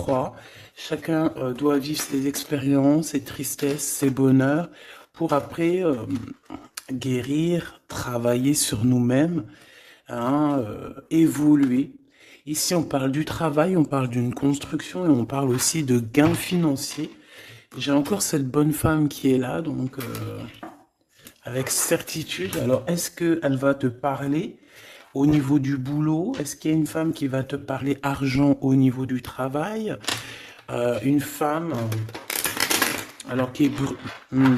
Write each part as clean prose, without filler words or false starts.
crois. Chacun doit vivre ses expériences, ses tristesses, ses bonheurs, pour après guérir, travailler sur nous-mêmes, hein, évoluer. Ici, on parle du travail, on parle d'une construction et on parle aussi de gains financiers. J'ai encore cette bonne femme qui est là, donc avec certitude. Alors, est-ce qu'elle va te parler au niveau du boulot? Est-ce qu'il y a une femme qui va te parler argent au niveau du travail? Une femme, alors qui est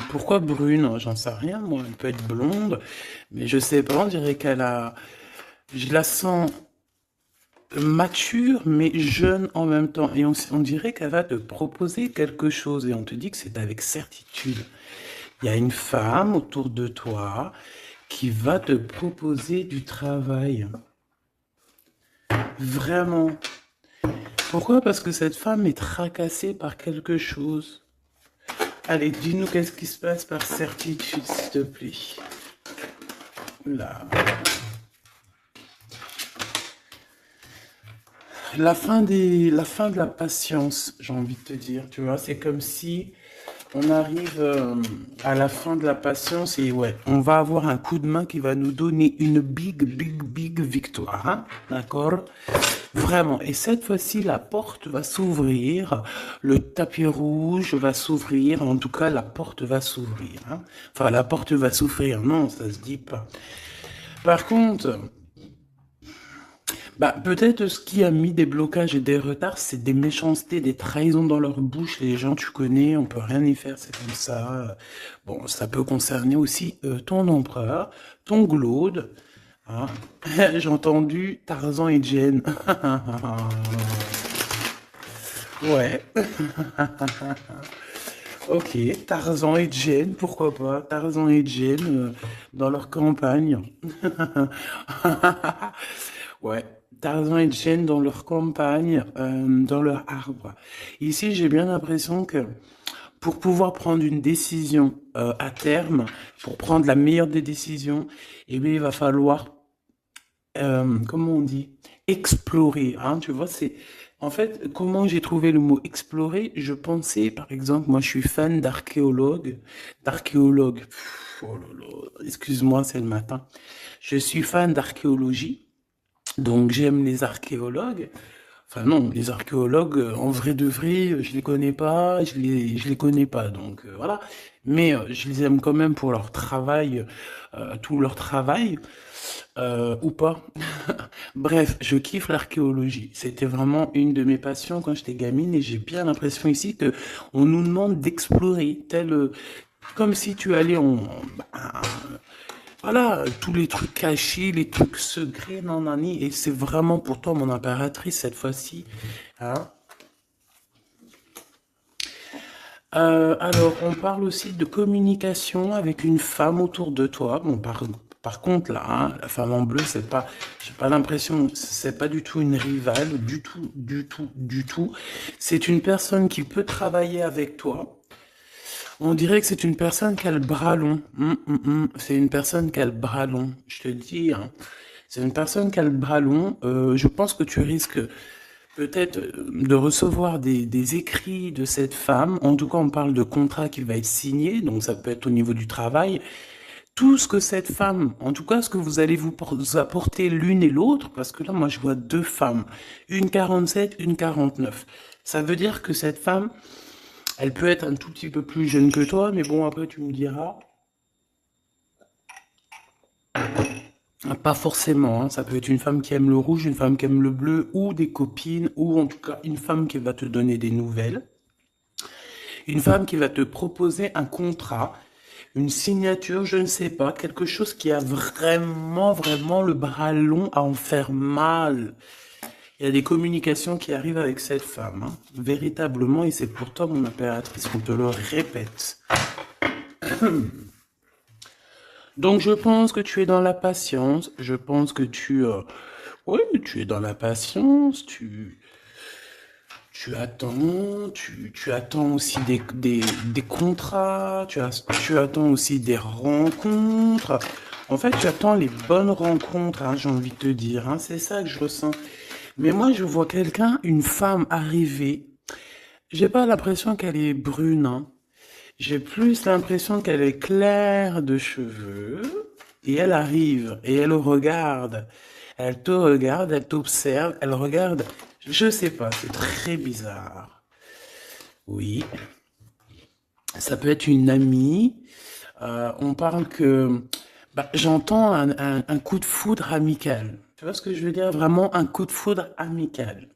pourquoi brune? J'en sais rien, moi. Elle peut être blonde, mais je sais pas. On dirait qu'elle a, je la sens mature, mais jeune en même temps. Et on dirait qu'elle va te proposer quelque chose. Et on te dit que c'est avec certitude. Il y a une femme autour de toi qui va te proposer du travail. Vraiment. Pourquoi? Parce que cette femme est tracassée par quelque chose. Allez, dis-nous qu'est-ce qui se passe par certitude, s'il te plaît. Là. La fin de la patience, j'ai envie de te dire, tu vois, c'est comme si on arrive à la fin de la patience et ouais, on va avoir un coup de main qui va nous donner une big victoire, hein, d'accord? Vraiment. Et cette fois-ci, la porte va s'ouvrir, le tapis rouge va s'ouvrir, en tout cas, la porte va s'ouvrir, hein. Enfin, la porte va s'ouvrir, non, ça se dit pas. Par contre, bah, peut-être ce qui a mis des blocages et des retards, c'est des méchancetés, des trahisons dans leur bouche. Les gens, tu connais, on peut rien y faire, c'est comme ça. Bon, ça peut concerner aussi ton empereur, ton glaude. Hein. J'ai entendu Tarzan et Jane. Ouais. Ok, Tarzan et Jane, pourquoi pas? Tarzan et Jane dans leur campagne. Ouais, Tarzan et Jane dans leur campagne, dans leur arbre. Ici, j'ai bien l'impression que pour pouvoir prendre une décision à terme, pour prendre la meilleure des décisions, eh bien, il va falloir, comment on dit, explorer. Hein, tu vois, c'est en fait comment j'ai trouvé le mot explorer. Je pensais, par exemple, moi, je suis fan d'archéologue. Oh là là, excuse-moi, c'est le matin. Je suis fan d'archéologie. Donc j'aime les archéologues. Enfin non, les archéologues, en vrai de vrai, je les connais pas, je les connais pas. Donc voilà. Mais je les aime quand même pour leur travail, tout leur travail, ou pas. Bref, je kiffe l'archéologie. C'était vraiment une de mes passions quand j'étais gamine et j'ai bien l'impression ici que on nous demande d'explorer, tel, comme si tu allais bah, voilà, tous les trucs cachés, les trucs secrets, nanani, et c'est vraiment pour toi mon impératrice cette fois-ci. Hein. Alors, on parle aussi de communication avec une femme autour de toi. Bon, par contre, là, hein, la femme en bleu, c'est pas, j'ai pas l'impression, c'est pas du tout une rivale, du tout, du tout, du tout. C'est une personne qui peut travailler avec toi. On dirait que c'est une personne qui a le bras long. C'est une personne qui a le bras long, je te le dis. Hein. C'est une personne qui a le bras long. Je pense que tu risques peut-être de recevoir des écrits de cette femme. En tout cas, on parle de contrat qui va être signé, donc ça peut être au niveau du travail. Tout ce que cette femme, en tout cas ce que vous allez vous apporter l'une et l'autre, parce que là, moi, je vois deux femmes, une 47, une 49. Ça veut dire que cette femme, elle peut être un tout petit peu plus jeune que toi, mais bon, après, tu me diras. Pas forcément, hein. Ça peut être une femme qui aime le rouge, une femme qui aime le bleu, ou des copines, ou en tout cas une femme qui va te donner des nouvelles. Une femme qui va te proposer un contrat, une signature, je ne sais pas, quelque chose qui a vraiment le bras long à en faire mal. Il y a des communications qui arrivent avec cette femme, hein, véritablement, et c'est pour toi, mon impératrice, qu'on te le répète. Donc je pense que tu es dans la patience, je pense que oui, tu es dans la patience, tu attends, tu attends aussi des contrats, tu attends aussi des rencontres. En fait, tu attends les bonnes rencontres, hein, j'ai envie de te dire, hein, c'est ça que je ressens. Mais moi, je vois quelqu'un, une femme arriver, J'ai pas l'impression qu'elle est brune, hein. J'ai plus l'impression qu'elle est claire de cheveux. Et elle arrive, et elle regarde. Elle te regarde, elle t'observe, elle regarde. Je sais pas, c'est très bizarre. Oui, ça peut être une amie. On parle que... Bah, j'entends un coup de foudre amical. Tu vois ce que je veux dire? Vraiment un coup de foudre amical.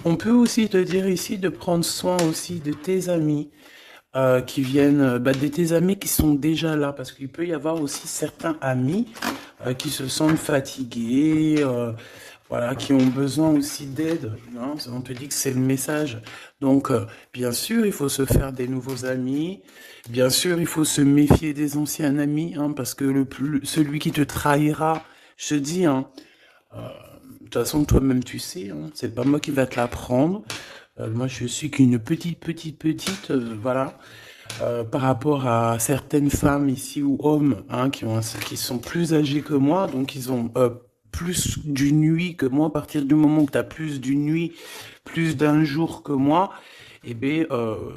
On peut aussi te dire ici de prendre soin aussi de tes amis qui viennent, de tes amis qui sont déjà là, parce qu'il peut y avoir aussi certains amis qui se sentent fatigués, voilà, qui ont besoin aussi d'aide. Hein. On te dit que c'est le message. Donc, bien sûr, il faut se faire des nouveaux amis. Bien sûr, il faut se méfier des anciens amis, hein, parce que celui qui te trahira, je te dis, hein, de toute façon, toi-même, tu sais, hein, c'est pas moi qui va te l'apprendre. Moi, je suis qu'une petite, voilà, par rapport à certaines femmes ici ou hommes, hein, qui sont plus âgés que moi, donc ils ont plus d'une nuit que moi. À partir du moment où tu as plus d'une nuit, plus d'un jour que moi, eh bien,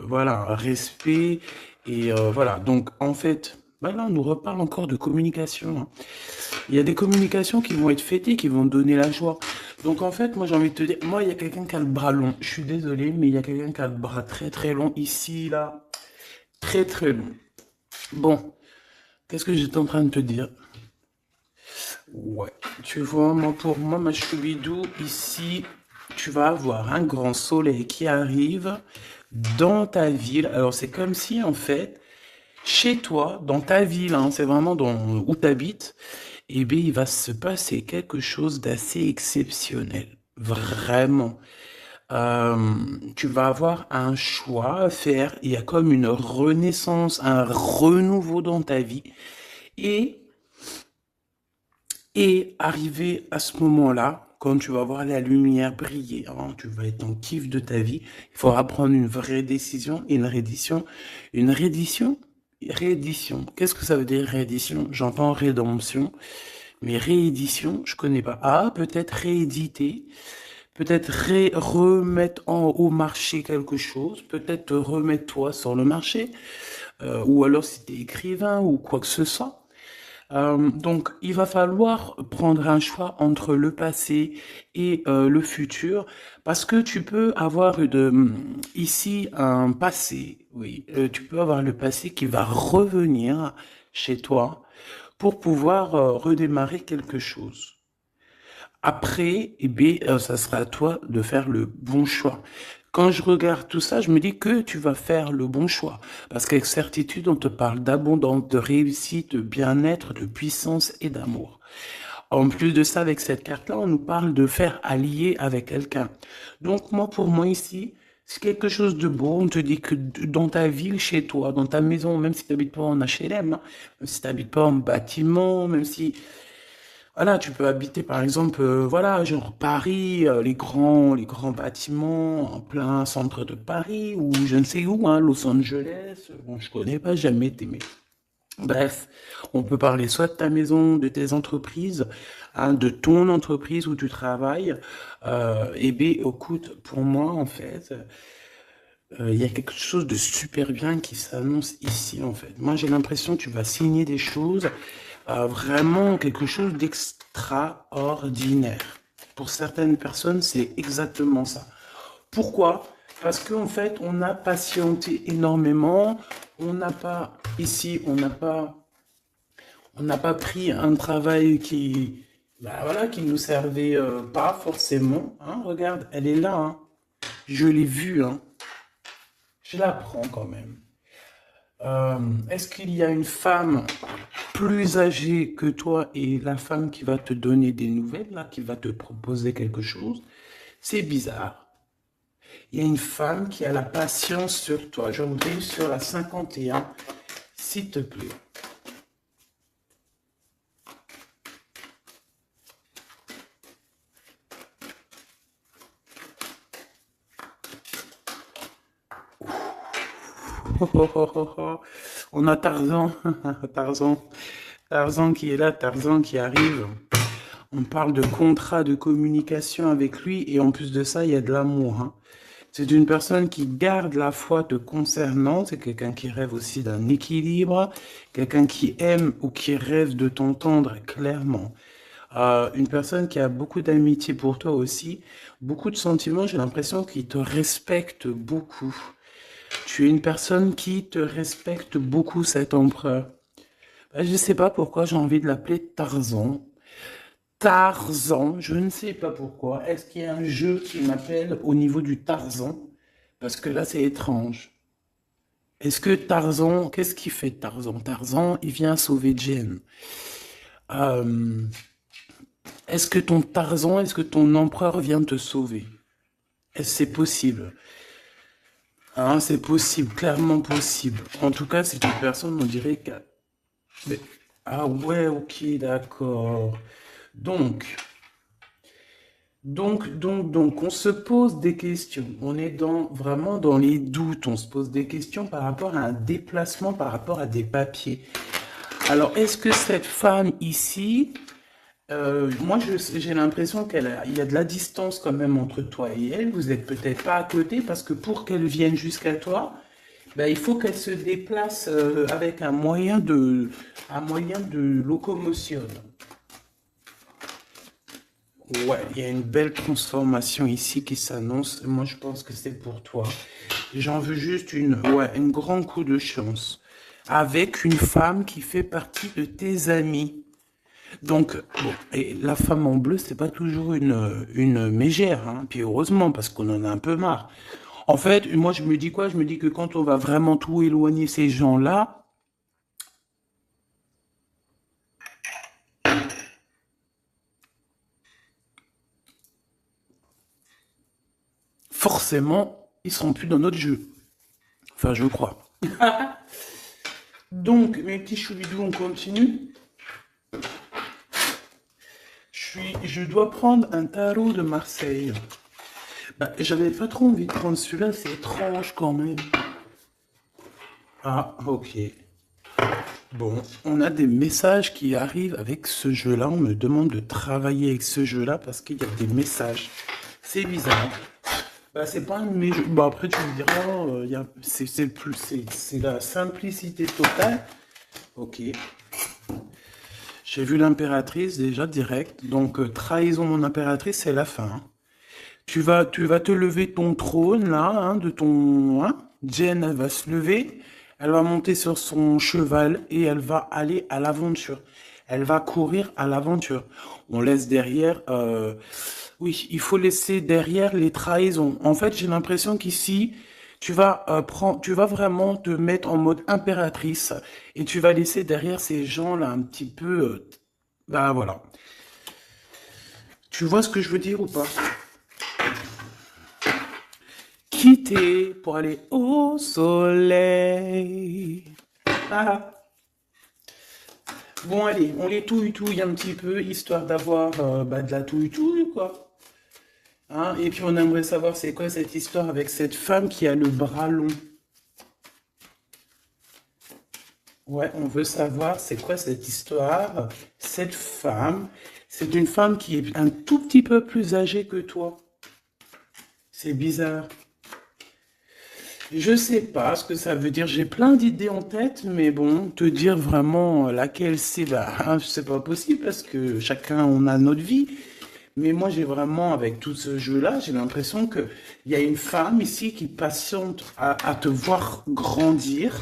voilà, respect. Et voilà, donc en fait, bah là, on nous reparle encore de communication. Hein. Il y a des communications qui vont être fêtées, qui vont donner la joie. Donc en fait, moi j'ai envie de te dire, moi il y a quelqu'un qui a le bras long. Je suis désolé, mais il y a quelqu'un qui a le bras très très long ici, là. Très très long. Bon, qu'est-ce que j'étais en train de te dire? Ouais, tu vois, moi pour moi, ma choubidou, ici, tu vas avoir un grand soleil qui arrive dans ta ville. Alors c'est comme si en fait, chez toi, dans ta ville, hein, c'est vraiment dans, où tu habites, eh bien, il va se passer quelque chose d'assez exceptionnel. Vraiment. Euh, Tu vas avoir un choix à faire. Il y a comme une renaissance, un renouveau dans ta vie. Et, et arrivé à ce moment-là, quand tu vas voir la lumière briller, hein, tu vas être en kiff de ta vie, il faudra prendre une vraie décision, une réédition. Qu'est-ce que ça veut dire réédition? J'entends rédemption, mais réédition, je connais pas. Ah, peut-être rééditer, peut-être remettre au marché quelque chose, peut-être te remettre toi sur le marché, ou alors si tu es écrivain ou quoi que ce soit. Donc, il va falloir prendre un choix entre le passé et le futur, parce que tu peux avoir ici un passé, oui, tu peux avoir le passé qui va revenir chez toi pour pouvoir redémarrer quelque chose. Après, eh bien, ça sera à toi de faire le bon choix. Quand je regarde tout ça, je me dis que tu vas faire le bon choix. Parce qu'avec certitude, on te parle d'abondance, de réussite, de bien-être, de puissance et d'amour. En plus de ça, avec cette carte-là, on nous parle de faire allier avec quelqu'un. Donc, moi, pour moi, ici, c'est quelque chose de beau. On te dit que dans ta ville, chez toi, dans ta maison, même si tu n'habites pas en HLM, hein, même si tu n'habites pas en bâtiment, même si voilà, tu peux habiter par exemple, voilà, genre Paris, les grands bâtiments en plein centre de Paris ou je ne sais où, hein, Los Angeles. Bon, je connais pas, jamais été, mais bref, on peut parler soit de ta maison, de tes entreprises, hein, de ton entreprise où tu travailles. Eh bien, écoute, pour moi, en fait, il y a quelque chose de super bien qui s'annonce ici, en fait. Moi, j'ai l'impression que tu vas signer des choses, vraiment quelque chose d'extraordinaire. Pour certaines personnes, c'est exactement ça. Pourquoi? Parce qu'en fait, on a patienté énormément. On n'a pas, ici, on n'a pas pris un travail qui, bah voilà, qui nous servait pas forcément. Hein, regarde, elle est là. Hein. Je l'ai vue. Hein. Je la prends quand même. Est-ce qu'il y a une femme plus âgée que toi et la femme qui va te donner des nouvelles, là, qui va te proposer quelque chose? C'est bizarre. Il y a une femme qui a la patience sur toi. Je voudrais sur la 51, s'il te plaît. On a Tarzan, Tarzan, Tarzan qui est là, Tarzan qui arrive. On parle de contrat de communication avec lui et en plus de ça, il y a de l'amour, hein. C'est une personne qui garde la foi te concernant, c'est quelqu'un qui rêve aussi d'un équilibre, quelqu'un qui aime ou qui rêve de t'entendre clairement. Une personne qui a beaucoup d'amitié pour toi aussi, beaucoup de sentiments, j'ai l'impression qu'il te respecte beaucoup. Tu es une personne qui te respecte beaucoup, cet empereur. Je ne sais pas pourquoi j'ai envie de l'appeler Tarzan. Tarzan, je ne sais pas pourquoi. Est-ce qu'il y a un jeu qui m'appelle au niveau du Tarzan? Parce que là, c'est étrange. Est-ce que Tarzan, qu'est-ce qu'il fait Tarzan? Tarzan, il vient sauver Jen. Euh, est-ce que ton Tarzan, est-ce que ton empereur vient te sauver? Est-ce que c'est possible? Hein, c'est possible, clairement possible. En tout cas, c'est une personne, on dirait que... mais- Ah ouais, ok, d'accord. Donc, donc, on se pose des questions. On est vraiment dans les doutes. On se pose des questions par rapport à un déplacement, par rapport à des papiers. Alors, est-ce que cette femme ici, moi, j'ai l'impression il y a de la distance quand même entre toi et elle. Vous êtes peut-être pas à côté parce que pour qu'elle vienne jusqu'à toi, ben, il faut qu'elle se déplace avec un moyen de locomotion. Ouais, il y a une belle transformation ici qui s'annonce. Moi, je pense que c'est pour toi. J'en veux juste un grand coup de chance. Avec une femme qui fait partie de tes amis. Donc, bon, et la femme en bleu, c'est pas toujours une mégère, hein. Puis heureusement, parce qu'on en a un peu marre. En fait, moi, je me dis quoi? Je me dis que quand on va vraiment tout éloigner ces gens-là, forcément, ils seront plus dans notre jeu. Enfin, je crois. Donc, mes petits choubidous, on continue. Je dois prendre un tarot de Marseille. Bah, j'avais pas trop envie de prendre celui-là, c'est étrange quand même. Ah, ok. Bon, on a des messages qui arrivent avec ce jeu-là. On me demande de travailler avec ce jeu-là parce qu'il y a des messages. C'est bizarre. Bah, c'est pas un de mes jeux. Bah, après, tu me diras, c'est la simplicité totale. Ok. J'ai vu l'impératrice déjà direct. Donc, trahison mon impératrice, c'est la fin, hein. Tu vas te lever ton trône là, hein, de ton, hein. Jen, elle va se lever, elle va monter sur son cheval et elle va aller à l'aventure. Elle va courir à l'aventure. On laisse derrière, oui, il faut laisser derrière les trahisons. En fait, j'ai l'impression qu'ici, tu vas vraiment te mettre en mode impératrice et tu vas laisser derrière ces gens là un petit peu, bah voilà. Tu vois ce que je veux dire ou pas? Quitter pour aller au soleil. Ah. Bon, allez, on les touille-touille un petit peu, histoire d'avoir de la touille-touille, quoi. Hein, et puis on aimerait savoir c'est quoi cette histoire avec cette femme qui a le bras long. Ouais, on veut savoir c'est quoi cette histoire. Cette femme, c'est une femme qui est un tout petit peu plus âgée que toi. C'est bizarre. Je sais pas ce que ça veut dire. J'ai plein d'idées en tête, mais bon, te dire vraiment laquelle c'est, bah, hein, c'est pas possible parce que chacun on a notre vie. Mais moi, j'ai vraiment, avec tout ce jeu-là, j'ai l'impression que il y a une femme ici qui patiente à te voir grandir,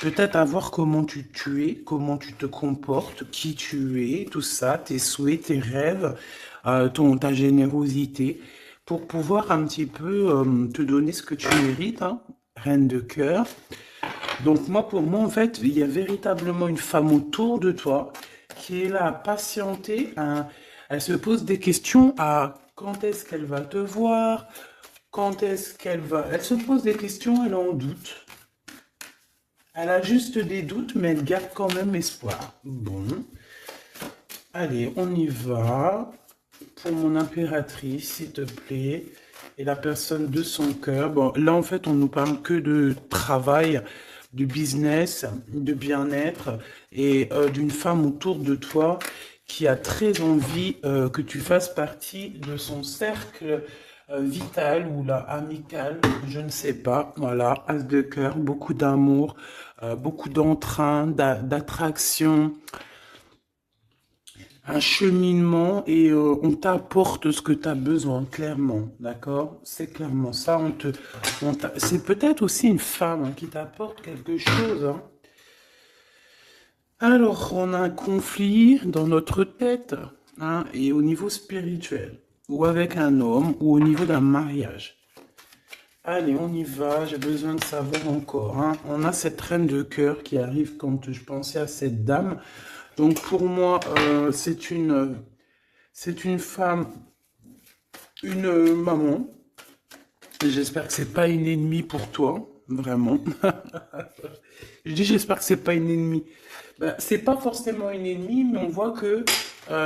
peut-être à voir comment tu es, comment tu te comportes, qui tu es, tout ça, tes souhaits, tes rêves, ta générosité, pour pouvoir un petit peu te donner ce que tu mérites, hein, reine de cœur. Donc moi, pour moi, en fait, il y a véritablement une femme autour de toi qui est là à patienter. Elle se pose des questions à quand est-ce qu'elle va te voir, quand est-ce qu'elle va... Elle se pose des questions, elle en doute. Elle a juste des doutes, mais elle garde quand même espoir. Bon, allez, on y va. Pour mon impératrice, s'il te plaît. Et la personne de son cœur. Bon, là, en fait, on nous parle que de travail, de business, de bien-être et d'une femme autour de toi qui a très envie que tu fasses partie de son cercle vital ou là, amical, je ne sais pas. Voilà, as de cœur, beaucoup d'amour, beaucoup d'entrain, d'attraction, un cheminement et on t'apporte ce que tu as besoin, clairement, d'accord? C'est clairement ça. C'est peut-être aussi une femme hein, qui t'apporte quelque chose. Hein. Alors, on a un conflit dans notre tête hein, et au niveau spirituel, ou avec un homme, ou au niveau d'un mariage. Allez, on y va, j'ai besoin de savoir encore. Hein. On a cette reine de cœur qui arrive quand je pensais à cette dame. Donc pour moi, c'est une femme, une maman. J'espère que c'est pas une ennemie pour toi, vraiment. Je dis j'espère que c'est pas une ennemie. Ben, c'est pas forcément une ennemie, mais on voit que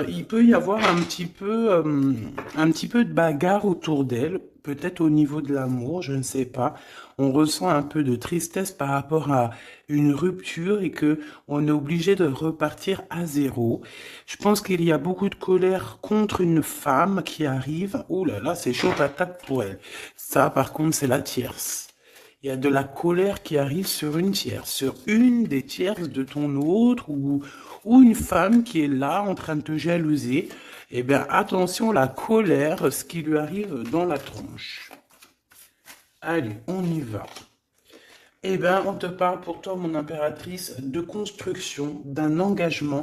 il peut y avoir un petit peu de bagarre autour d'elle, peut-être au niveau de l'amour, je ne sais pas. On ressent un peu de tristesse par rapport à une rupture et que on est obligé de repartir à zéro. Je pense qu'il y a beaucoup de colère contre une femme qui arrive. Oh là là, c'est chaud patate pour elle. Ça, par contre, c'est la tierce. Il y a de la colère qui arrive sur une tierce, sur une des tierces de ton autre ou une femme qui est là en train de te jalouser. Eh bien, attention, la colère, ce qui lui arrive dans la tronche. Allez, on y va. Eh bien, on te parle pour toi, mon impératrice, de construction, d'un engagement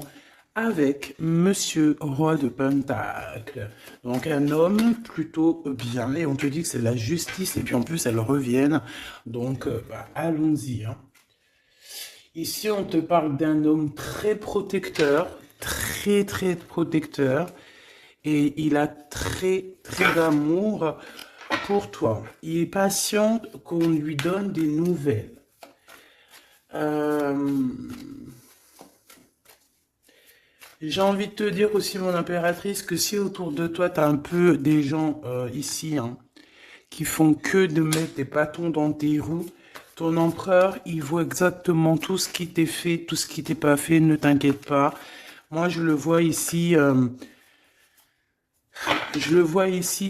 avec Monsieur Roi de Pentacle. Donc un homme plutôt bien, et on te dit que c'est la justice, et puis en plus elles reviennent. Donc bah, allons-y. Hein. Ici, on te parle d'un homme très protecteur, très très protecteur, et il a très très d'amour pour toi. Il est patient qu'on lui donne des nouvelles. J'ai envie de te dire aussi, mon impératrice, que si autour de toi, tu as un peu des gens ici hein, qui font que de mettre des bâtons dans tes roues, ton empereur, il voit exactement tout ce qui t'est fait, tout ce qui t'est pas fait, ne t'inquiète pas. Moi, je le vois ici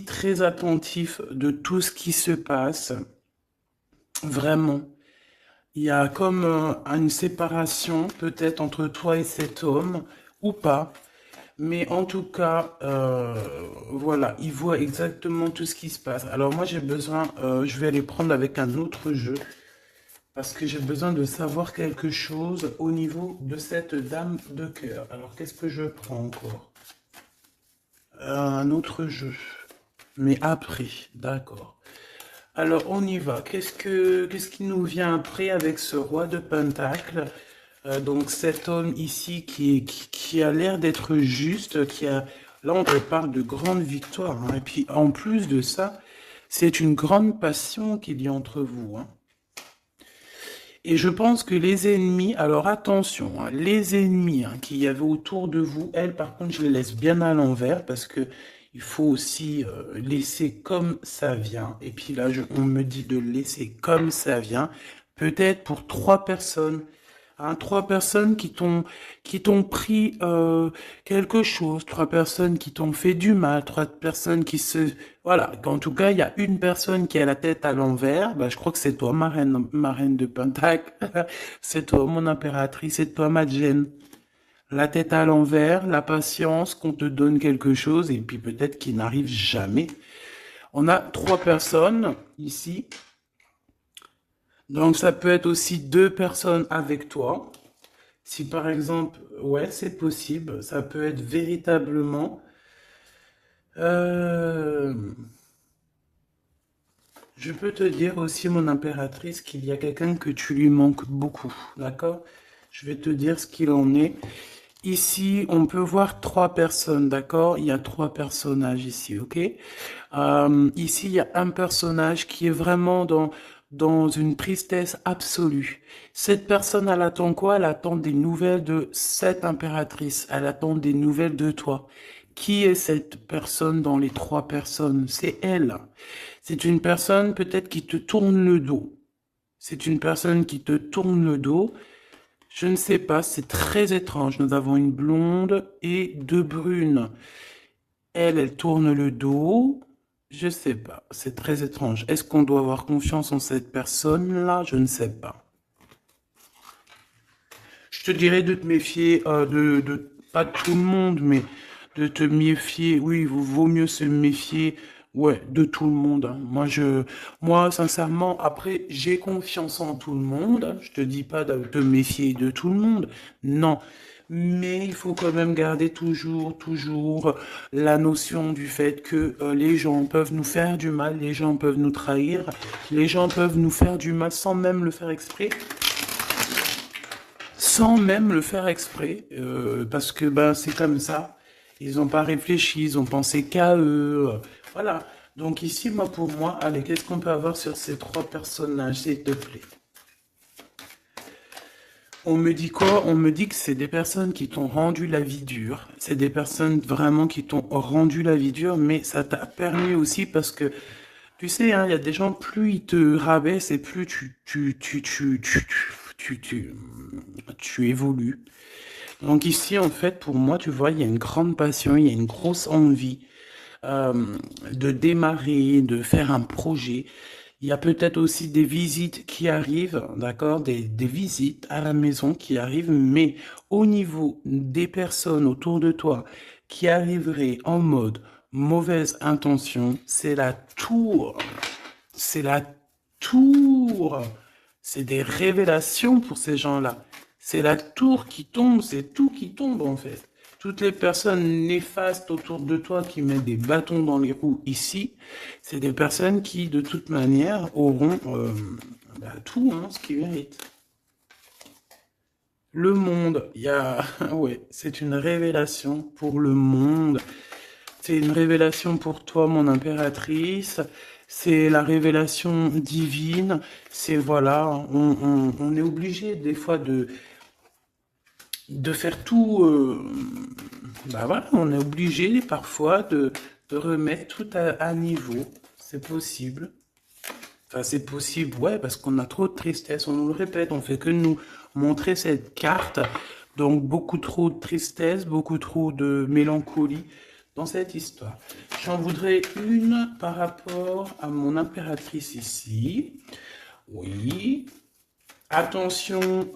très attentif de tout ce qui se passe. Vraiment. Il y a comme une séparation peut-être entre toi et cet homme, ou pas. Mais en tout cas, voilà, il voit exactement tout ce qui se passe. Alors moi, j'ai besoin, je vais aller prendre avec un autre jeu, parce que j'ai besoin de savoir quelque chose au niveau de cette dame de cœur. Alors, qu'est-ce que je prends encore? Un autre jeu. Mais après, d'accord. Alors, on y va. Qu'est-ce qui nous vient après avec ce roi de Pentacle? Donc, cet homme ici qui a l'air d'être juste, là, on te parle de grande victoire. Hein. Et puis, en plus de ça, c'est une grande passion qu'il y a entre vous. Hein. Et je pense que les ennemis, alors attention, hein, les ennemis hein, qu'il y avait autour de vous, elles, par contre, je les laisse bien à l'envers parce que il faut aussi laisser comme ça vient. Et puis là, on me dit de laisser comme ça vient. Peut-être pour 3 personnes. Hein, 3 personnes qui t'ont pris quelque chose. 3 personnes qui t'ont fait du mal. 3 personnes qui se... Voilà. En tout cas, il y a une personne qui a la tête à l'envers. Bah, je crois que c'est toi, ma reine de Pentacle. C'est toi, mon impératrice. C'est toi, ma Gêne. La tête à l'envers, la patience qu'on te donne quelque chose et puis peut-être qu'il n'arrive jamais. On a 3 personnes ici. Donc ça peut être aussi 2 personnes avec toi. Si par exemple, ouais, c'est possible. Ça peut être véritablement... je peux te dire aussi, mon impératrice, qu'il y a quelqu'un que tu lui manques beaucoup. D'accord? Je vais te dire ce qu'il en est. Ici, on peut voir 3 personnes, d'accord? Il y a 3 personnages ici, ok? Ici, il y a un personnage qui est vraiment dans une tristesse absolue. Cette personne, elle attend quoi? Elle attend des nouvelles de cette impératrice. Elle attend des nouvelles de toi. Qui est cette personne dans les 3 personnes? C'est elle. C'est une personne peut-être qui te tourne le dos. C'est une personne qui te tourne le dos. Je ne sais pas, c'est très étrange. Nous avons une blonde et deux brunes. Elle tourne le dos. Je sais pas, c'est très étrange. Est-ce qu'on doit avoir confiance en cette personne-là? Je ne sais pas. Je te dirais de te méfier, pas de tout le monde, mais de te méfier. Oui, il vaut mieux se méfier, ouais, de tout le monde, hein. Moi, sincèrement, après, j'ai confiance en tout le monde, hein. Je te dis pas de te méfier de tout le monde, non. Mais il faut quand même garder toujours la notion du fait que les gens peuvent nous faire du mal, les gens peuvent nous trahir, les gens peuvent nous faire du mal sans même le faire exprès. Sans même le faire exprès, parce que ben c'est comme ça. Ils n'ont pas réfléchi, ils ont pensé qu'à eux. Voilà. Donc ici, moi, pour moi, allez, qu'est-ce qu'on peut avoir sur ces trois personnages, s'il te plaît? On me dit quoi? On me dit que c'est des personnes qui t'ont rendu la vie dure. C'est des personnes vraiment qui t'ont rendu la vie dure, mais ça t'a permis aussi parce que, tu sais, hein, il y a des gens, plus ils te rabaissent et plus tu évolues. Donc ici, en fait, pour moi, tu vois, il y a une grande passion, il y a une grosse envie de démarrer, de faire un projet. Il y a peut-être aussi des visites qui arrivent, d'accord, des visites à la maison qui arrivent, mais au niveau des personnes autour de toi qui arriveraient en mode mauvaise intention, c'est la tour. C'est la tour. C'est des révélations pour ces gens-là. C'est la tour qui tombe, c'est tout qui tombe en fait. Toutes les personnes néfastes autour de toi qui mettent des bâtons dans les roues ici, c'est des personnes qui de toute manière auront tout, hein, ce qu'ils méritent. Le monde, il y a, ouais, c'est une révélation pour le monde. C'est une révélation pour toi, mon impératrice. C'est la révélation divine. C'est voilà, on est obligé des fois de faire tout. Bah voilà, on est obligé parfois de remettre tout à niveau. C'est possible. Enfin, c'est possible, ouais, parce qu'on a trop de tristesse. On nous le répète, on fait que nous montrer cette carte. Donc, beaucoup trop de tristesse, beaucoup trop de mélancolie dans cette histoire. J'en voudrais une par rapport à mon impératrice ici. Oui. Attention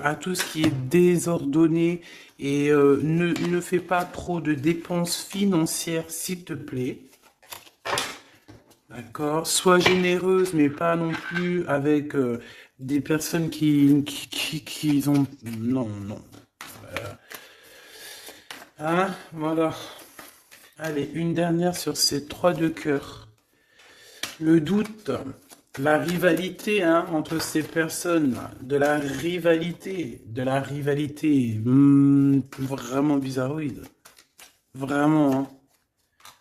à tout ce qui est désordonné et ne fais pas trop de dépenses financières, s'il te plaît. D'accord. Sois généreuse, mais pas non plus avec des personnes qui ont... Non, non. Hein, voilà. Allez, une dernière sur ces trois de cœur. Le doute, la rivalité hein, entre ces personnes, de la rivalité vraiment bizarroïde. Vraiment, hein.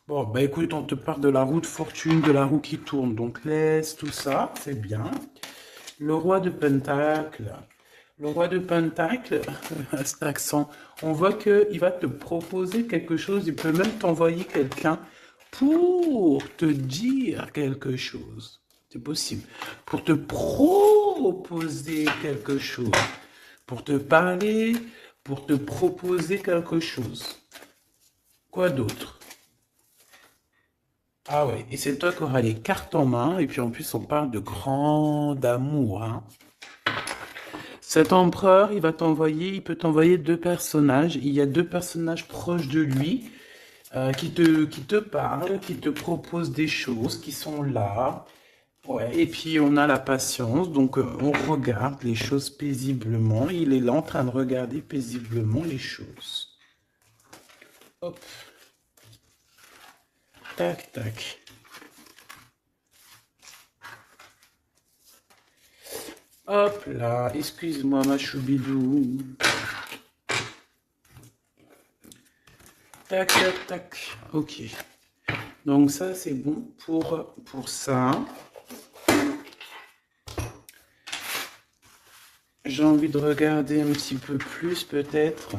Bon, bah écoute, on te parle de la roue de fortune, de la roue qui tourne. Donc laisse tout ça, c'est bien. Le roi de Pentacle. Le roi de Pentacle, à cet accent, on voit qu'il va te proposer quelque chose. Il peut même t'envoyer quelqu'un pour te dire quelque chose. C'est possible. Pour te proposer quelque chose. Pour te parler, pour te proposer quelque chose. Quoi d'autre? Ah ouais, et c'est toi qui auras les cartes en main, et puis en plus on parle de grand amour, hein. Cet empereur, il peut t'envoyer deux personnages. Il y a deux personnages proches de lui qui te parlent, qui te proposent des choses, qui sont là. Ouais, et puis on a la patience, donc on regarde les choses paisiblement. Il est là en train de regarder paisiblement les choses. Hop, tac, tac. Hop là, excuse-moi ma choubidou. Tac, tac, tac. Ok. Donc ça, c'est bon pour ça. J'ai envie de regarder un petit peu plus peut-être.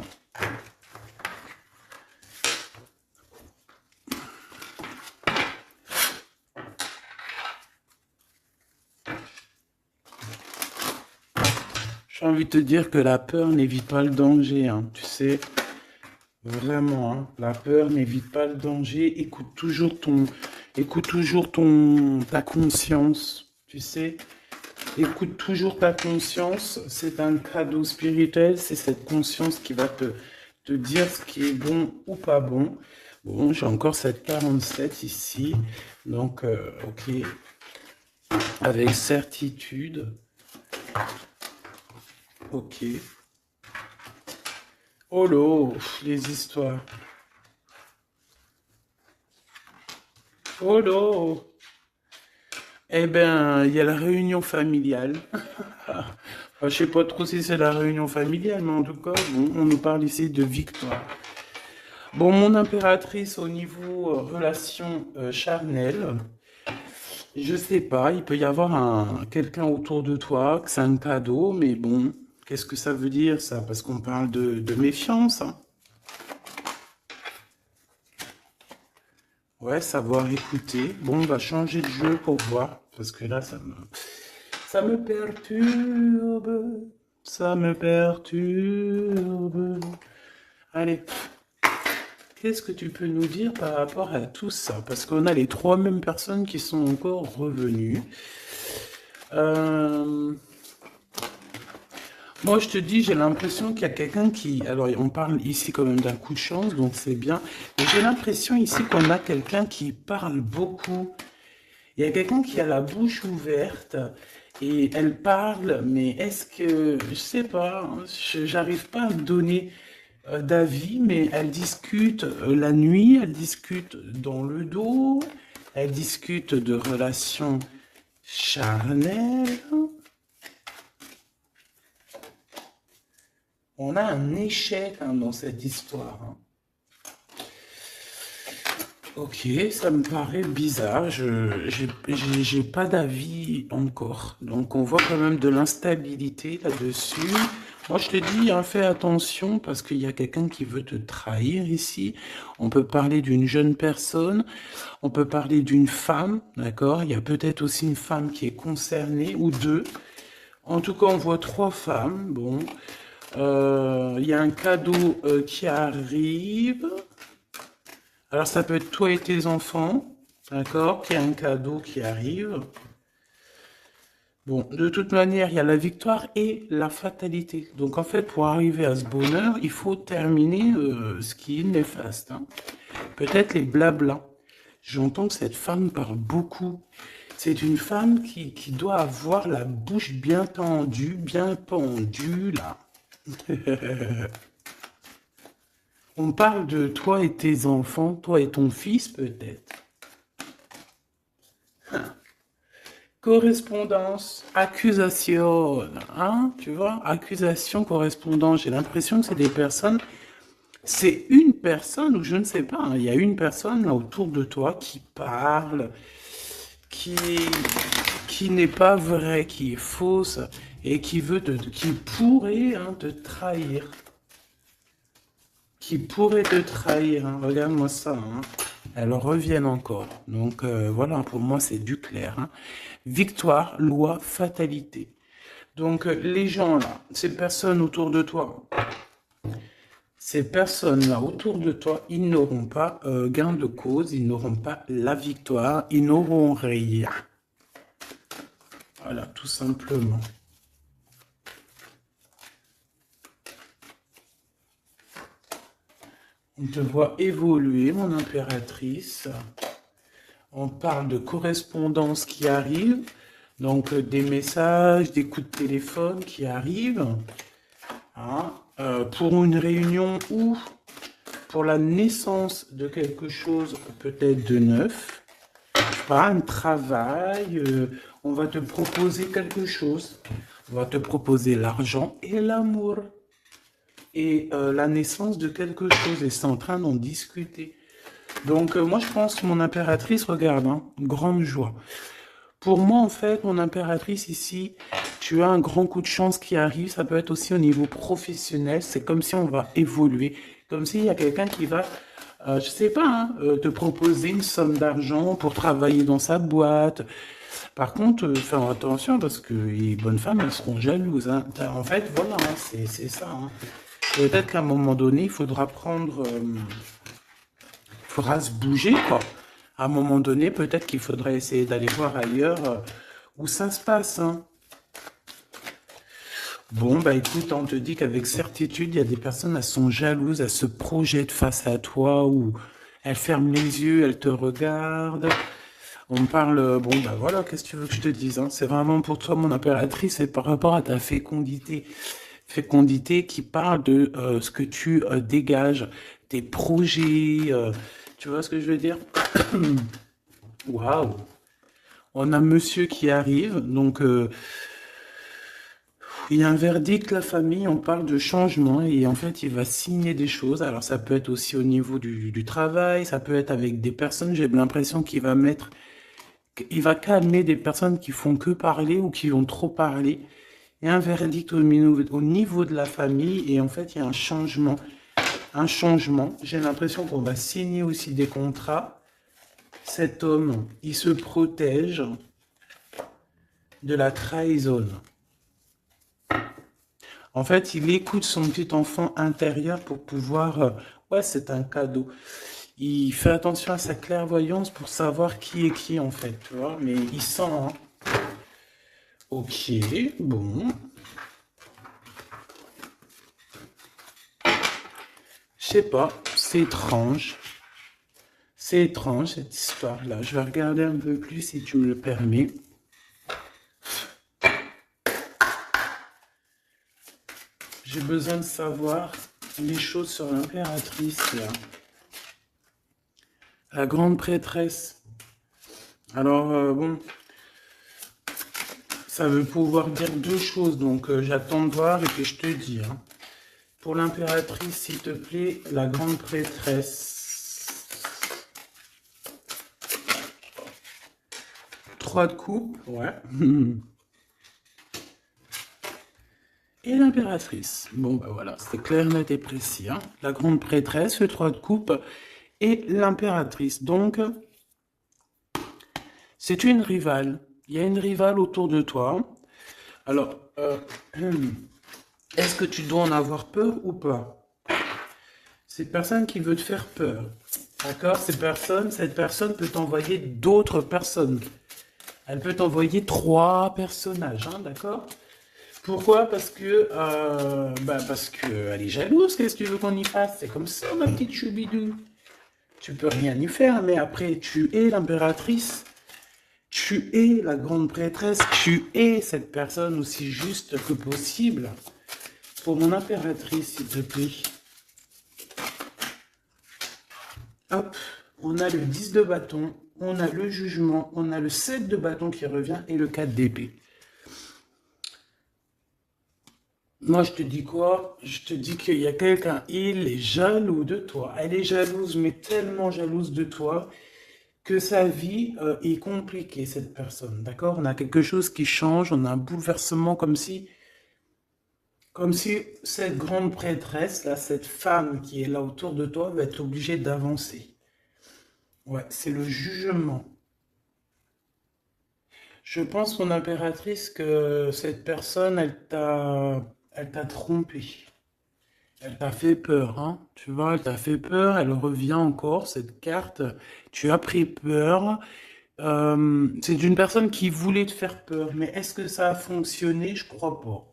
J'ai envie de te dire que la peur n'évite pas le danger, hein, tu sais. Vraiment, hein, la peur n'évite pas le danger. Écoute toujours ta conscience, tu sais. Écoute toujours ta conscience. C'est un cadeau spirituel. C'est cette conscience qui va te dire ce qui est bon ou pas bon. Bon, j'ai encore cette 47 ici. Donc, ok. Avec certitude. Ok. Oh là, les histoires. Oh là. Eh ben, il y a la réunion familiale. Enfin, je sais pas trop si c'est la réunion familiale, mais en tout cas, bon, on nous parle ici de victoire. Bon, mon impératrice au niveau relation charnelle, je sais pas, il peut y avoir quelqu'un autour de toi, que c'est un cadeau, mais bon, qu'est-ce que ça veut dire ça? Parce qu'on parle de méfiance, hein. Ouais, savoir écouter. Bon, on va changer de jeu pour voir, parce que là, ça me perturbe, ça me perturbe. Allez, qu'est-ce que tu peux nous dire par rapport à tout ça? Parce qu'on a les trois mêmes personnes qui sont encore revenues. Euh, Moi, je te dis, j'ai l'impression qu'il y a quelqu'un qui... Alors, on parle ici quand même d'un coup de chance, donc c'est bien. Mais j'ai l'impression ici qu'on a quelqu'un qui parle beaucoup. Il y a quelqu'un qui a la bouche ouverte et elle parle, mais est-ce que... Je sais pas, hein, j'arrive pas à me donner d'avis, mais elle discute la nuit, elle discute dans le dos, elle discute de relations charnelles. On a un échec hein, dans cette histoire, hein. Ok, ça me paraît bizarre. J'ai pas d'avis encore. Donc, on voit quand même de l'instabilité là-dessus. Moi, je te dis, hein, fais attention parce qu'il y a quelqu'un qui veut te trahir ici. On peut parler d'une jeune personne. On peut parler d'une femme, d'accord? Il y a peut-être aussi une femme qui est concernée ou deux. En tout cas, on voit trois femmes. Bon, il y a un cadeau qui arrive. Alors, ça peut être toi et tes enfants, d'accord, qu'il y a un cadeau qui arrive. Bon, de toute manière, il y a la victoire et la fatalité. Donc, en fait, pour arriver à ce bonheur, il faut terminer ce qui est néfaste, hein. Peut-être les blablas. J'entends que cette femme parle beaucoup. C'est une femme qui doit avoir la bouche bien tendue, bien pendue, là. On parle de toi et tes enfants, toi et ton fils peut-être. Correspondance, accusation, hein, tu vois, accusation, correspondance. J'ai l'impression que c'est des personnes, c'est une personne ou je ne sais pas, hein, il y a une personne là autour de toi qui parle, qui, qui n'est pas vraie, qui est fausse et qui pourrait hein, te trahir. Qui pourrait te trahir, hein. Regarde-moi ça, hein. Elles reviennent encore. Donc voilà, pour moi c'est du clair, hein. Victoire, loi, fatalité. Donc les gens là, ces personnes autour de toi, ces personnes-là autour de toi, ils n'auront pas gain de cause, ils n'auront pas la victoire, ils n'auront rien. Voilà, tout simplement. On te voit évoluer, mon impératrice. On parle de correspondance qui arrive, donc des messages, des coups de téléphone qui arrivent, hein, pour une réunion ou pour la naissance de quelque chose peut-être de neuf, pas un travail, on va te proposer quelque chose, on va te proposer l'argent et l'amour et la naissance de quelque chose et c'est en train d'en discuter. Donc moi je pense que mon impératrice, regarde, hein, grande joie. Pour moi en fait, mon impératrice ici, tu as un grand coup de chance qui arrive, ça peut être aussi au niveau professionnel, c'est comme si on va évoluer, comme s'il y a quelqu'un qui va, je sais pas, hein, te proposer une somme d'argent pour travailler dans sa boîte, Par contre, fais attention parce que les bonnes femmes, elles seront jalouses, hein. En fait, voilà, hein, c'est ça, hein. Peut-être qu'à un moment donné, il faudra prendre, faudra se bouger, quoi. À un moment donné, peut-être qu'il faudrait essayer d'aller voir ailleurs où ça se passe, hein. Bon, bah écoute, on te dit qu'avec certitude, il y a des personnes, elles sont jalouses, elles se projettent face à toi ou elles ferment les yeux, elles te regardent. On me parle, bon, bah voilà, qu'est-ce que tu veux que je te dise, hein? C'est vraiment pour toi, mon impératrice, c'est par rapport à ta fécondité. Fécondité qui parle de ce que tu dégages, tes projets, tu vois ce que je veux dire? Waouh! On a monsieur qui arrive, donc il y a un verdict, la famille, on parle de changement et en fait il va signer des choses. Alors ça peut être aussi au niveau du travail, ça peut être avec des personnes, j'ai l'impression qu'il va mettre, il va calmer des personnes qui font que parler ou qui ont trop parlé. Il y a un verdict au niveau de la famille et en fait il y a un changement. Un changement. J'ai l'impression qu'on va signer aussi des contrats. Cet homme, il se protège de la trahison. En fait, il écoute son petit enfant intérieur pour pouvoir... ouais, c'est un cadeau. Il fait attention à sa clairvoyance pour savoir qui est qui, en fait, tu vois. Mais il sent, hein. Ok, bon. Je sais pas, c'est étrange. C'est étrange, cette histoire-là. Je vais regarder un peu plus, si tu me le permets. J'ai besoin de savoir les choses sur l'impératrice, là. La grande prêtresse. Alors, bon, ça veut pouvoir dire deux choses, donc j'attends de voir et puis je te dis, hein. Pour l'impératrice, s'il te plaît, la grande prêtresse. 3 de coupe, ouais. Et l'impératrice. Bon, bah voilà, c'est clair, net et précis, hein. La grande prêtresse, le 3 de coupe et l'impératrice. Donc, c'est une rivale. Il y a une rivale autour de toi. Alors, est-ce que tu dois en avoir peur ou pas? Cette personne qui veut te faire peur. D'accord? Cette personne peut t'envoyer d'autres personnes. Elle peut t'envoyer 3 personnages, hein, d'accord? Pourquoi? Parce que elle est jalouse. Qu'est-ce que tu veux qu'on y fasse? C'est comme ça, ma petite choubidou. Tu peux rien y faire, mais après, tu es l'impératrice. Tu es la grande prêtresse. Tu es cette personne aussi juste que possible. Pour mon impératrice, s'il te plaît. Hop, on a le 10 de bâton, on a le jugement, on a le 7 de bâton qui revient et le 4 d'épée. Moi, je te dis quoi? Je te dis qu'il y a quelqu'un, il est jaloux de toi. Elle est jalouse, mais tellement jalouse de toi que sa vie est compliquée, cette personne. D'accord? On a quelque chose qui change, on a un bouleversement comme si cette grande prêtresse, là, cette femme qui est là autour de toi, va être obligée d'avancer. Ouais, c'est le jugement. Je pense, mon impératrice, que cette personne, elle t'a trompé. Elle t'a fait peur, hein. Tu vois, elle t'a fait peur, elle revient encore, cette carte. Tu as pris peur. C'est une personne qui voulait te faire peur, mais est-ce que ça a fonctionné? Je crois pas.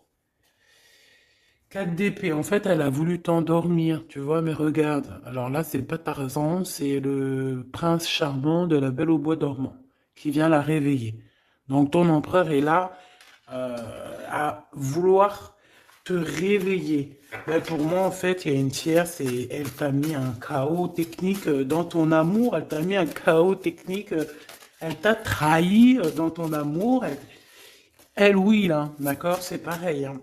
4 d'épée, en fait, elle a voulu t'endormir, tu vois, mais regarde. Alors là, c'est pas Tarzan, c'est le prince charmant de la Belle au bois dormant qui vient la réveiller. Donc ton empereur est là euh, à vouloir te réveiller. Mais pour moi, en fait, il y a une tierce et elle t'a mis un chaos technique dans ton amour. Elle t'a mis un chaos technique. Elle t'a trahi dans ton amour. Elle, oui, là, d'accord, c'est pareil, hein.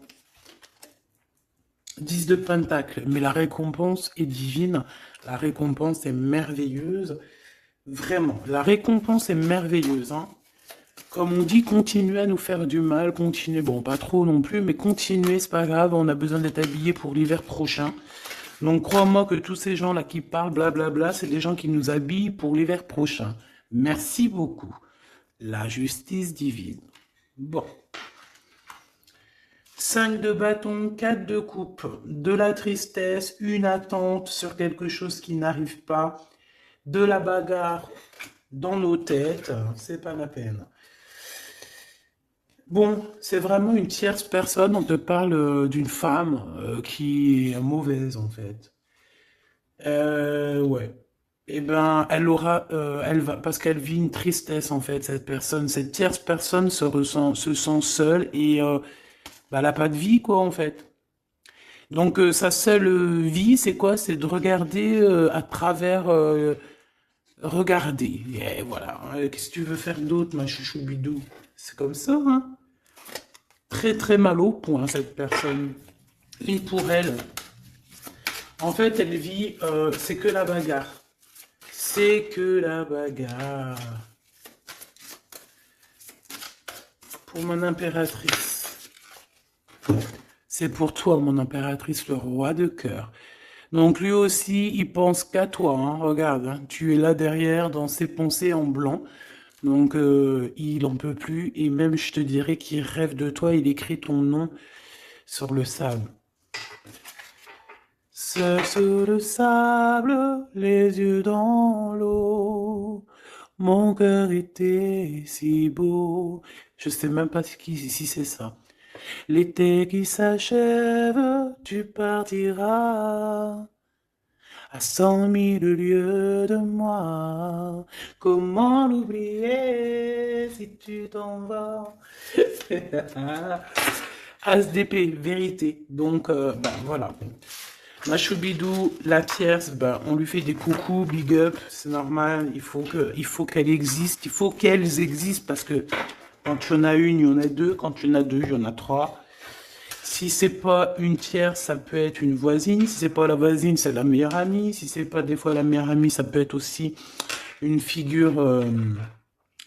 10 de pentacle, mais la récompense est divine, la récompense est merveilleuse, vraiment, la récompense est merveilleuse, hein. Comme on dit, continuez à nous faire du mal, continuez, bon, pas trop non plus, mais continuez, c'est pas grave, on a besoin d'être habillés pour l'hiver prochain. Donc crois-moi que tous ces gens-là qui parlent blablabla, c'est des gens qui nous habillent pour l'hiver prochain. Merci beaucoup. la justice divine. Bon. 5 de bâton, 4 de coupe, de la tristesse, une attente sur quelque chose qui n'arrive pas, de la bagarre dans nos têtes, c'est pas la peine. Bon, c'est vraiment une tierce personne, on te parle d'une femme qui est mauvaise en fait. Ouais. Eh ben, elle va, parce qu'elle vit une tristesse en fait, cette personne, cette tierce personne se sent seule et bah, elle n'a pas de vie quoi en fait. Donc sa seule vie, c'est quoi? C'est de regarder à travers, regarder. Et voilà. Qu'est-ce que tu veux faire d'autre, ma chouchou bidou? C'est comme ça, hein? Très très mal au point cette personne. Une pour elle. En fait, elle vit, c'est que la bagarre. C'est que la bagarre. Pour mon impératrice. C'est pour toi, mon impératrice, le roi de cœur. Donc lui aussi, il pense qu'à toi. Hein. Regarde, hein, tu es là derrière dans ses pensées en blanc. Donc il en peut plus. Et même, je te dirais qu'il rêve de toi. Il écrit ton nom sur le sable. Seul sur le sable, les yeux dans l'eau. Mon cœur était si beau. Je sais même pas si c'est ça. L'été qui s'achève, tu partiras à 100 000 lieues de moi. Comment l'oublier si tu t'en vas? ASDP, vérité. Donc, ben voilà. Ma choubidou, la tierce, ben, on lui fait des coucous, big up, c'est normal. Il faut qu'elle existe, il faut qu'elles existent parce que quand il y en a une, il y en a deux. Quand il y en a deux, il y en a trois. Si c'est pas une tierce, ça peut être une voisine. Si c'est pas la voisine, c'est la meilleure amie. Si c'est pas des fois la meilleure amie, ça peut être aussi une figure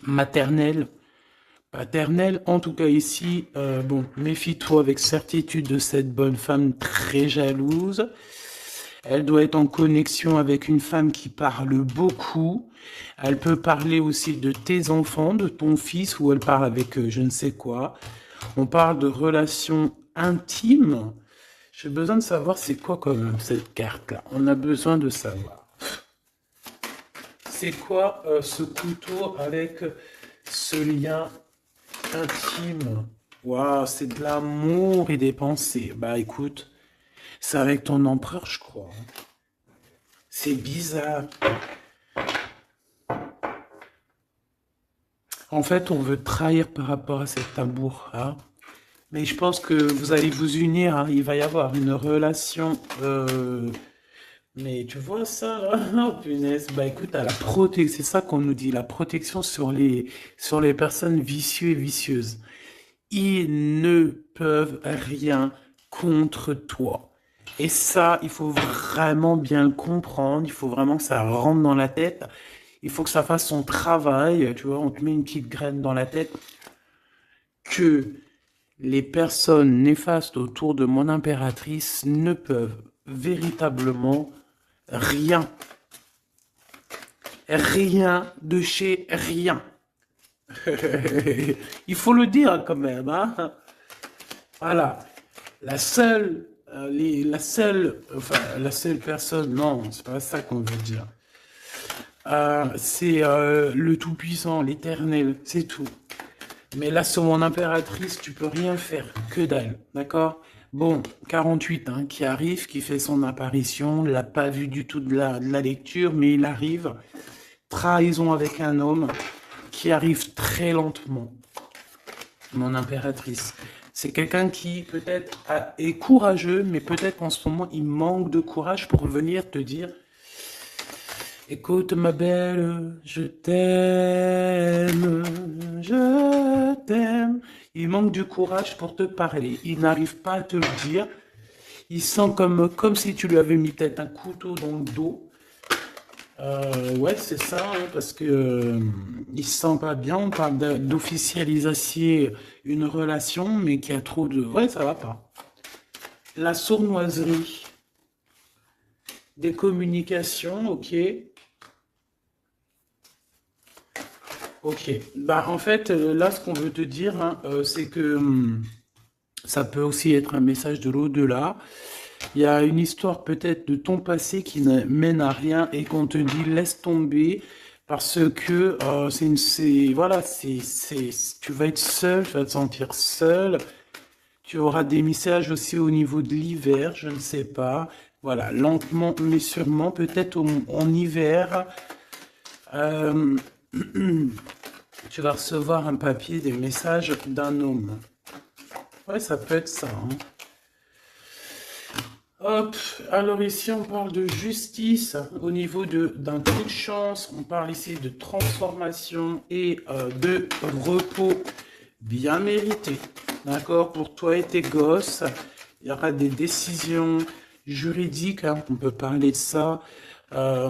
maternelle, paternelle. En tout cas ici, bon, méfie-toi avec certitude de cette bonne femme très jalouse. Elle doit être en connexion avec une femme qui parle beaucoup. Elle peut parler aussi de tes enfants, de ton fils, ou elle parle avec je ne sais quoi. On parle de relations intimes. J'ai besoin de savoir c'est quoi comme cette carte-là. On a besoin de savoir. C'est quoi ce couteau avec ce lien intime? Waouh, c'est de l'amour et des pensées. Bah écoute, c'est avec ton empereur, je crois. C'est bizarre. En fait, on veut trahir par rapport à cet amour. Hein. Mais je pense que vous allez vous unir. Hein. Il va y avoir une relation. Mais tu vois ça, là? Oh, punaise. Bah écoute, à la protection, c'est ça qu'on nous dit, la protection sur les personnes vicieuses et vicieuses. Ils ne peuvent rien contre toi. Et ça, il faut vraiment bien le comprendre. Il faut vraiment que ça rentre dans la tête. Il faut que ça fasse son travail. Tu vois, on te met une petite graine dans la tête que les personnes néfastes autour de mon impératrice ne peuvent véritablement rien. Rien de chez rien. Il faut le dire quand même. Hein. Voilà. La seule personne, non, c'est pas ça qu'on veut dire. C'est le Tout-Puissant, l'Éternel, c'est tout. Mais là, sur mon impératrice, tu peux rien faire, que dalle, d'accord? Bon, 48, hein, qui arrive, qui fait son apparition, l'a pas vu du tout de la lecture, mais il arrive. Trahison avec un homme qui arrive très lentement. Mon impératrice. C'est quelqu'un qui peut-être est courageux, mais peut-être en ce moment, il manque de courage pour venir te dire écoute ma belle, je t'aime, je t'aime. Il manque du courage pour te parler. Il n'arrive pas à te le dire. Il sent comme si tu lui avais mis peut-être un couteau dans le dos. Ouais, c'est ça, hein, parce que il se sent pas bien. On parle d'officialiser une relation, mais qui a trop de... Ouais, ça va pas. La sournoiserie. Des communications, ok. Ok. Bah, en fait, là, ce qu'on veut te dire, hein, c'est que ça peut aussi être un message de l'au-delà. Il y a une histoire peut-être de ton passé qui ne mène à rien et qu'on te dit laisse tomber parce que voilà, tu vas être seul, tu vas te sentir seul. Tu auras des messages aussi au niveau de l'hiver, je ne sais pas. Voilà, lentement mais sûrement, peut-être en hiver, euh, tu vas recevoir un papier, des messages d'un homme. Ouais, ça peut être ça, hein. Hop, alors ici on parle de justice au niveau d'un coup de chance, on parle ici de transformation et de repos bien mérité. D'accord, pour toi et tes gosses, il y aura des décisions juridiques, hein, on peut parler de ça. Euh,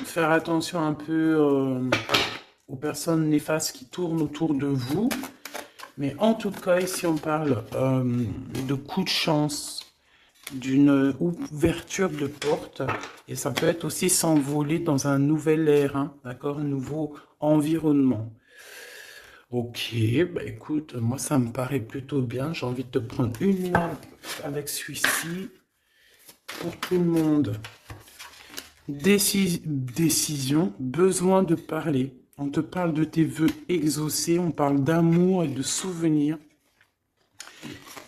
Faire attention un peu aux personnes néfastes qui tournent autour de vous. Mais en tout cas, ici on parle de coup de chance, d'une ouverture de porte, et ça peut être aussi s'envoler dans un nouvel air, hein, d'accord, un nouveau environnement. Ok, bah écoute, moi ça me paraît plutôt bien. J'ai envie de te prendre une lampe avec celui-ci pour tout le monde. Décision, besoin de parler. On te parle de tes vœux exaucés, on parle d'amour et de souvenirs.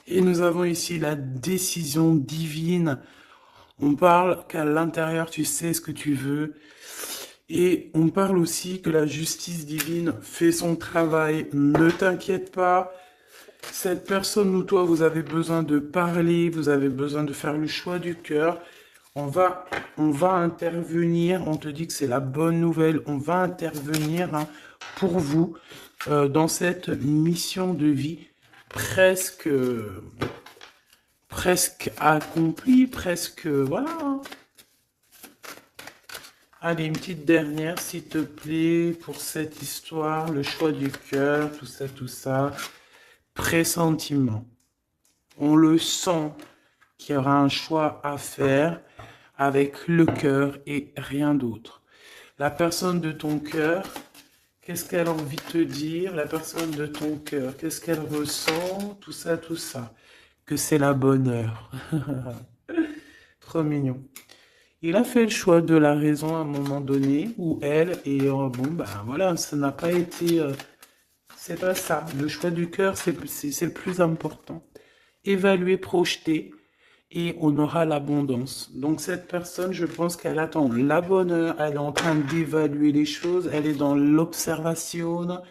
Et nous avons ici la décision divine. On parle qu'à l'intérieur, tu sais ce que tu veux. Et on parle aussi que la justice divine fait son travail. Ne t'inquiète pas. Cette personne ou toi, vous avez besoin de parler, vous avez besoin de faire le choix du cœur. On va intervenir. On te dit que c'est la bonne nouvelle. On va intervenir, hein, pour vous dans cette mission de vie presque presque accomplie, presque voilà, hein. Allez, une petite dernière, s'il te plaît, pour cette histoire, le choix du cœur, tout ça, tout ça. Pressentiment. On le sent qu'il y aura un choix à faire avec le cœur et rien d'autre. La personne de ton cœur, qu'est-ce qu'elle a envie de te dire? La personne de ton cœur, qu'est-ce qu'elle ressent? Tout ça, tout ça. Que c'est la bonne heure. Trop mignon. Il a fait le choix de la raison à un moment donné, ou elle, et bon, ben voilà, ça n'a pas été. C'est pas ça. Le choix du cœur, c'est le plus important. Évaluer, projeter, et on aura l'abondance. Donc cette personne, je pense qu'elle attend la bonne heure, elle est en train d'évaluer les choses, elle est dans l'observation,